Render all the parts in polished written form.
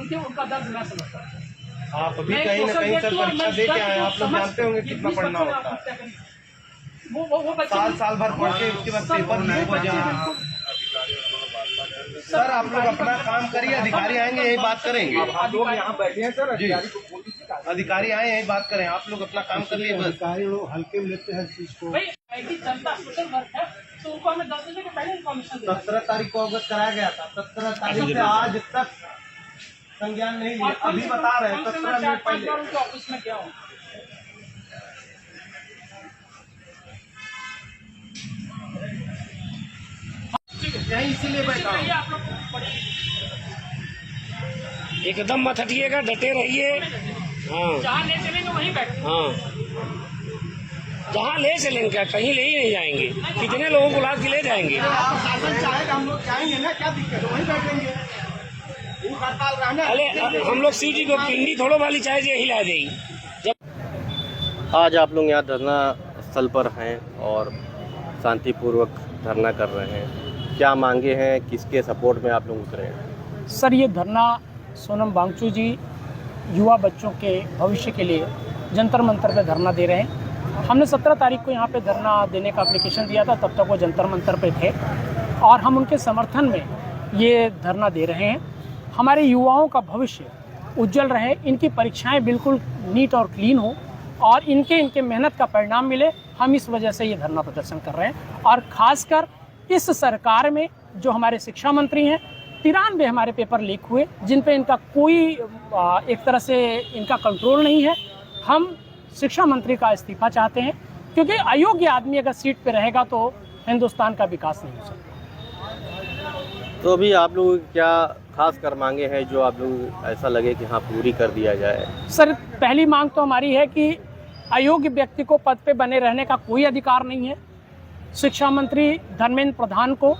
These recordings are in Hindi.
उनके उनका दर्द मैं समझता हूँ। आप अभी कहीं ना कहीं सर परीक्षा दे के आए, आप लोग जानते होंगे कितना पढ़ना होता है। वो साल भर पढ़ के उसके बाद पेपर नहीं बजा। सर आप लोग अपना काम करिए, अधिकारी आएंगे यही बात करेंगे। आप लोग यहाँ बैठे हैं सर, जी अधिकारी आए यही बात करें, आप लोग अपना काम करिए बस। अधिकारी लोग हल्के में लेते हैं चीज को। भाई ऐसी जनता सोशल वर्क है तो उनको हमें 10 बजे के पहले इन्फॉर्मेशन 17 तारीख को अवगत कराया गया था, 17 तारीख से आज तक संज्ञान नहीं लिया। अभी बता रहे हैं 17 मिनट पहले उनके ऑफिस में क्या हो। यही इसीलिए बैठा हूँ। आप लोग एकदम मत हटिएगा, डटे रहिए। हाँ जहाँ ले चलेंगे वहीं बैठे। हाँ, जहाँ ले चलेंगे क्या, कहीं ले ही नहीं जाएंगे। कितने लोगों को लाद के ले जाएंगे। शासन चाहेगा हम लोग जाएंगे ना, क्या दिक्कत है, वहीं बैठेंगे। अरे हम लोग शिव जी को पिंडी थोड़ो वाली चाहे जे हिला दें। जब आज आप लोग यहाँ धरना स्थल पर हैं और शांतिपूर्वक धरना कर रहे हैं, क्या मांगे हैं, किसके सपोर्ट में आप लोग उतरे हैं? सर ये धरना सोनम वांगचुक जी युवा बच्चों के भविष्य के लिए जंतर मंतर पे धरना दे रहे हैं। हमने 17 तारीख को यहाँ पे धरना देने का एप्लीकेशन दिया था, तब तक वो जंतर मंतर पे थे और हम उनके समर्थन में ये धरना दे रहे हैं। हमारे युवाओं का भविष्य उज्जवल रहे, इनकी परीक्षाएं बिल्कुल नीट और क्लीन हो और इनके मेहनत का परिणाम मिले, हम इस वजह से ये धरना प्रदर्शन कर रहे हैं। और ख़ासकर इस सरकार में जो हमारे शिक्षा मंत्री हैं, 93 हमारे पेपर लीक हुए जिन पे इनका कोई एक तरह से इनका कंट्रोल नहीं है। हम शिक्षा मंत्री का इस्तीफा चाहते हैं क्योंकि अयोग्य आदमी अगर सीट पे रहेगा तो हिंदुस्तान का विकास नहीं हो सकता। तो अभी आप लोग क्या खास कर मांगे हैं जो आप लोग ऐसा लगे कि हाँ पूरी कर दिया जाए? सर पहली मांग तो हमारी है कि अयोग्य व्यक्ति को पद पे बने रहने का कोई अधिकार नहीं है। शिक्षा मंत्री धर्मेंद्र प्रधान को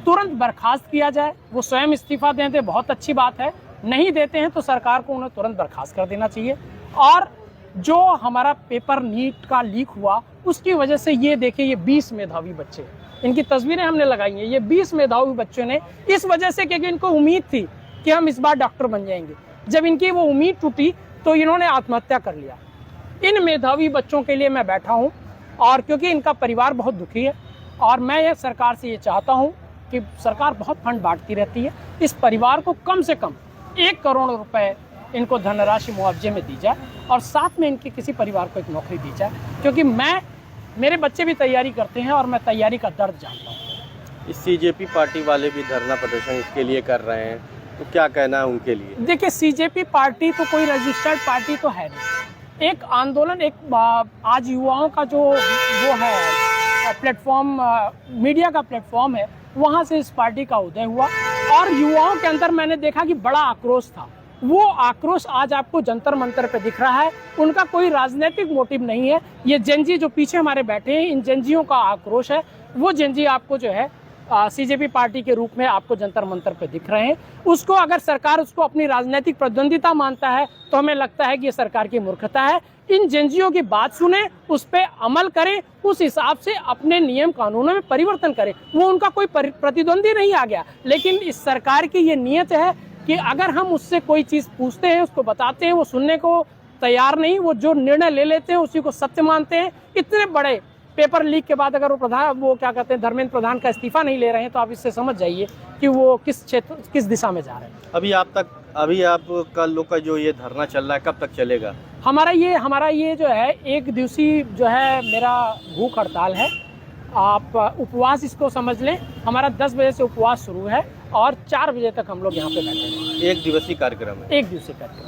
तुरंत बर्खास्त किया जाए। वो स्वयं इस्तीफा दें तो बहुत अच्छी बात है, नहीं देते हैं तो सरकार को उन्हें तुरंत बर्खास्त कर देना चाहिए। और जो हमारा पेपर नीट का लीक हुआ उसकी वजह से ये देखिए ये 20 मेधावी बच्चे, इनकी तस्वीरें हमने लगाई हैं, ये 20 मेधावी बच्चों ने इस वजह से क्योंकि इनको उम्मीद थी कि हम इस बार डॉक्टर बन जाएंगे, जब इनकी वो उम्मीद टूटी तो इन्होंने आत्महत्या कर लिया। इन मेधावी बच्चों के लिए मैं बैठा हूँ और क्योंकि इनका परिवार बहुत दुखी है और मैं ये सरकार से ये चाहता हूँ कि सरकार बहुत फंड बांटती रहती है, इस परिवार को कम से कम 1 करोड़ रुपए इनको धनराशि मुआवजे में दी जाए और साथ में इनके किसी परिवार को एक नौकरी दी जाए, क्योंकि मेरे बच्चे भी तैयारी करते हैं और मैं तैयारी का दर्द जानता हूँ। इस सीजेपी पार्टी वाले भी धरना प्रदर्शन इसके लिए कर रहे हैं, तो क्या कहना है उनके लिए? देखिए सीजेपी पार्टी तो कोई रजिस्टर्ड पार्टी तो है नहीं, एक आंदोलन, एक आज युवाओं का जो वो है प्लेटफॉर्म, मीडिया का प्लेटफॉर्म है, वहाँ से इस पार्टी का उदय हुआ और युवाओं के अंदर मैंने देखा कि बड़ा आक्रोश था। वो आक्रोश आज आपको जंतर मंतर पे दिख रहा है, उनका कोई राजनीतिक मोटिव नहीं है। ये जेनजी जो पीछे हमारे बैठे हैं, इन जेनजियों का आक्रोश है। वो जेनजी आपको जो है सीजेपी पार्टी के रूप में आपको जंतर मंतर पे दिख रहे हैं। उसको अगर सरकार उसको अपनी राजनीतिक प्रतिद्वंदिता मानता है तो हमें लगता है कि ये सरकार की मूर्खता है। इन जेनजियों की बात सुने, उस पर अमल करें, उस हिसाब से अपने नियम कानूनों में परिवर्तन करें। वो उनका कोई प्रतिद्वंदी नहीं आ गया, लेकिन इस सरकार की ये नीयत है कि अगर हम उससे कोई चीज़ पूछते हैं, उसको बताते हैं, वो सुनने को तैयार नहीं, वो जो निर्णय ले लेते हैं उसी को सत्य मानते हैं। इतने बड़े पेपर लीक के बाद अगर वो क्या कहते हैं धर्मेंद्र प्रधान का इस्तीफा नहीं ले रहे हैं तो आप इससे समझ जाइए कि वो किस दिशा में जा रहे हैं। अभी आप कल लोग का जो ये धरना चल रहा है कब तक चलेगा? हमारा ये जो है 1 दिवसीय जो है मेरा भूख हड़ताल है, आप उपवास इसको समझ लें। हमारा 10 बजे से उपवास शुरू है और 4 बजे तक हम लोग यहाँ पे बैठे हैं। 1 दिवसीय कार्यक्रम है? 1 दिवसीय कार्यक्रम।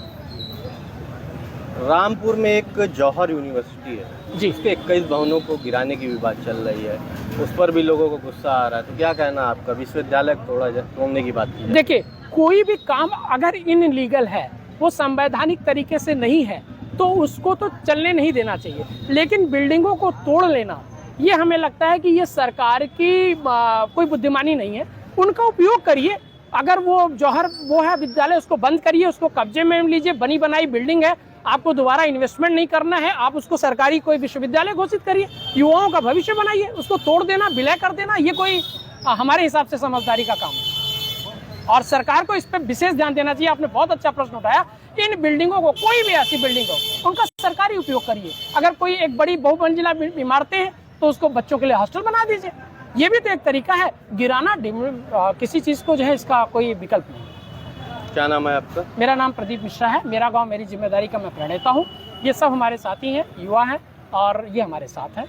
रामपुर में एक जौहर यूनिवर्सिटी है जी, उसके 21 भवनों को गिराने की भी बात चल रही है, उस पर भी लोगों को गुस्सा आ रहा है, तो क्या कहना आपका? विश्वविद्यालय तोड़ने की बात की। देखिए कोई भी काम अगर इनलीगल है, वो संवैधानिक तरीके से नहीं है, तो उसको तो चलने नहीं देना चाहिए। लेकिन बिल्डिंगों को तोड़ लेना, ये हमें लगता है कि ये सरकार की कोई बुद्धिमानी नहीं है। उनका उपयोग करिए, अगर वो जौहर वो है विद्यालय, उसको बंद करिए, उसको कब्जे में लीजिए। बनी बनाई बिल्डिंग है, आपको दोबारा इन्वेस्टमेंट नहीं करना है, आप उसको सरकारी कोई विश्वविद्यालय घोषित करिए, युवाओं का भविष्य बनाइए। उसको तोड़ देना, विलय कर देना, ये कोई हमारे हिसाब से समझदारी का काम है। और सरकार को इस पर विशेष ध्यान देना चाहिए। आपने बहुत अच्छा प्रश्न उठाया। इन बिल्डिंगों को, कोई भी ऐसी बिल्डिंग हो, उनका सरकारी उपयोग करिए। अगर कोई एक बड़ी बहुमंजिला इमारतें हैं तो उसको बच्चों के लिए हॉस्टल बना दीजिए। ये भी तो एक तरीका है। गिराना किसी चीज को जो है, इसका कोई विकल्प नहीं। क्या नाम है आपका? मेरा नाम प्रदीप मिश्रा है। मेरा गांव मेरी जिम्मेदारी का मैं प्रणेता हूँ। ये सब हमारे साथी हैं, युवा हैं, और ये हमारे साथ हैं।